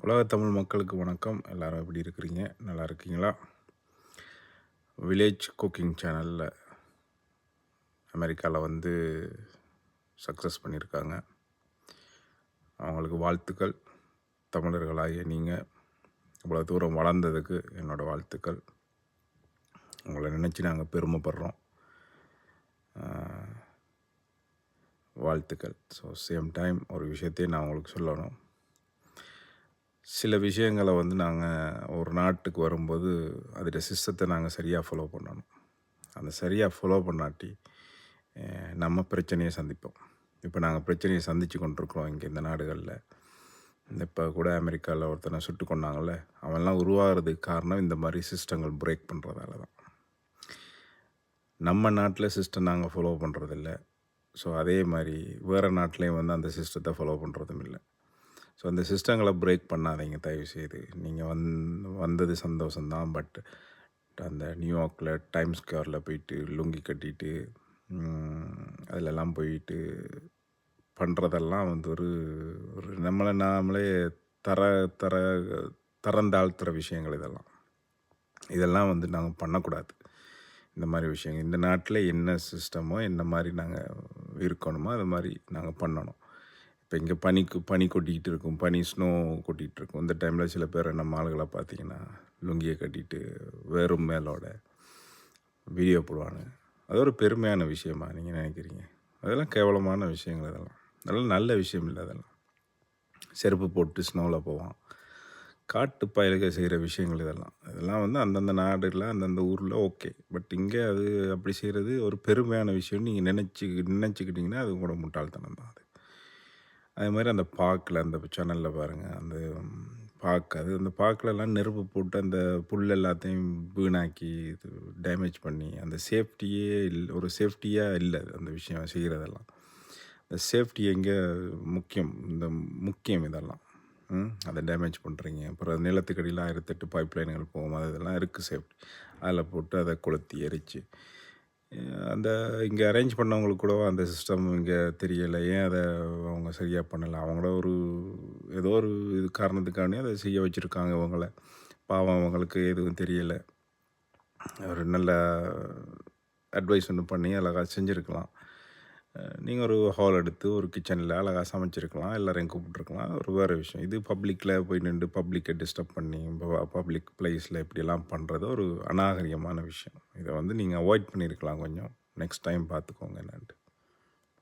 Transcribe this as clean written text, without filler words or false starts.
உலக தமிழ் மக்களுக்கு வணக்கம். எல்லாரும் எப்படி இருக்கிறீங்க? நல்லா இருக்கீங்களா? வில்லேஜ் குக்கிங் சேனலில் அமெரிக்காவில் வந்து சக்ஸஸ் பண்ணியிருக்காங்க. அவங்களுக்கு வாழ்த்துக்கள். தமிழர்களாகிய நீங்கள் இவ்வளோ தூரம் வளர்ந்ததுக்கு என்னோடய வாழ்த்துக்கள். உங்களை நினச்சி நாங்கள் பெருமைப்படுறோம். வாழ்த்துக்கள். ஸோ சேம் டைம் ஒரு விஷயத்தையும் நான் உங்களுக்கு சொல்லணும். சில விஷயங்களை வந்து நாங்கள் ஒரு நாட்டுக்கு வரும்போது அதோடைய சிஸ்டத்தை நாங்கள் சரியாக ஃபாலோ பண்ணணும். அந்த சரியாக ஃபாலோ பண்ணாட்டி நம்ம பிரச்சனையை சந்திப்போம். இப்போ நாங்கள் பிரச்சனையை சந்தித்து கொண்டிருக்கிறோம் இங்கே இந்த நாடுகளில். இப்போ கூட அமெரிக்காவில் ஒருத்தனை சுட்டு கொண்டாங்கள்ல, அவன்லாம் உருவாகிறதுக்கு காரணம் இந்த மாதிரி சிஸ்டங்கள் பிரேக் பண்ணுறதால தான். நம்ம நாட்டில் சிஸ்டம் நாங்கள் ஃபாலோ பண்ணுறதில்ல. ஸோ அதே மாதிரி வேறு நாட்டிலையும் வந்து அந்த சிஸ்டத்தை ஃபாலோ பண்ணுறதும் இல்லை. ஸோ அந்த சிஸ்டங்களை பிரேக் பண்ணாதீங்க தயவுசெய்து. நீங்கள் வந்தது சந்தோஷம்தான். பட் அந்த நியூயார்க்கில் டைம்ஸ் ஸ்கொயரில் போயிட்டு லுங்கி கட்டிட்டு அதிலெல்லாம் போயிட்டு பண்ணுறதெல்லாம் வந்து ஒரு ஒரு நம்மளை நாமளே தர தர தரந்தாழ்த்துற விஷயங்கள் இதெல்லாம் வந்து நாங்கள் பண்ணக்கூடாது. இந்த மாதிரி விஷயங்கள் இந்த நாட்டில் என்ன சிஸ்டமோ என்ன மாதிரி நாங்கள் இருக்கணுமோ அது மாதிரி நாங்கள் பண்ணணும். இப்போ இங்கே பனி கொட்டிக்கிட்டு இருக்கும், ஸ்னோ கொட்டிகிட்டு இருக்கும். இந்த டைமில் சில பேர் நம்ம ஆளுகளை பார்த்திங்கன்னா லுங்கியை கட்டிட்டு வெறும் மேலோட வீடியோ போடுவாங்க. அது ஒரு பெருமையான விஷயமா நீங்கள் நினைக்கிறீங்க? அதெல்லாம் கேவலமான விஷயங்கள். அதெல்லாம் நல்ல விஷயம் இல்லை. அதெல்லாம் செருப்பு போட்டு ஸ்னோவில் போவான். காட்டு பயலுக செய்கிற விஷயங்கள் இதெல்லாம் வந்து அந்தந்த நாடுகளில் அந்தந்த ஊரில் ஓகே. பட் இங்கே அது அப்படி செய்கிறது ஒரு பெருமையான விஷயம்னு நீங்கள் நினச்சிக்கிட்டிங்கன்னா அது கூட முட்டாள்தனம் தான். அதே மாதிரி அந்த பாக்கில் அந்த சேனலில் பாருங்கள், அந்த அந்த பாக்கிலலாம் நெருப்பு போட்டு அந்த புல் எல்லாத்தையும் வீணாக்கி இது டேமேஜ் பண்ணி அந்த சேஃப்டியே ஒரு சேஃப்டியாக இல்லை அந்த விஷயம் செய்கிறதெல்லாம். இந்த சேஃப்டி எங்கே முக்கியம் இதெல்லாம். அதை டேமேஜ் பண்ணுறீங்க. அப்புறம் நிலத்துக்கடியில் 1008 பைப் லைன்கள் போகும். அதெல்லாம் இருக்குது சேஃப்டி. அதில் போட்டு அதை கொளுத்தி எரித்து அந்த இங்கே அரேஞ்ச் பண்ணவங்களுக்கு கூட அந்த சிஸ்டம் இங்கே தெரியலை. ஏன் அதை அவங்க சரியாக பண்ணலை? அவங்கள ஏதோ ஒரு காரணத்துக்காண்டி அதை செய்ய வச்சுருக்காங்க அவங்கள. பாவம் அவங்களுக்கு எதுவும் தெரியலை. ஒரு நல்ல அட்வைஸ் ஒன்று பண்ணி அழகாக செஞ்சுருக்கலாம். நீங்கள் ஒரு ஹால் எடுத்து ஒரு கிச்சனில் அழகாக சமைச்சிருக்கலாம், எல்லோரையும் கூப்பிட்ருக்கலாம். ஒரு வேறு விஷயம். இது பப்ளிக்கில் போய் நின்று பப்ளிக்கை டிஸ்டர்ப் பண்ணி பப்ளிக் பிளேஸில் இப்படியெல்லாம் பண்ணுறது ஒரு அநாகரிகமான விஷயம். இதை வந்து நீங்கள் அவாய்ட் பண்ணியிருக்கலாம் கொஞ்சம். நெக்ஸ்ட் டைம் பார்த்துக்கோங்க என்னான்ட்டு.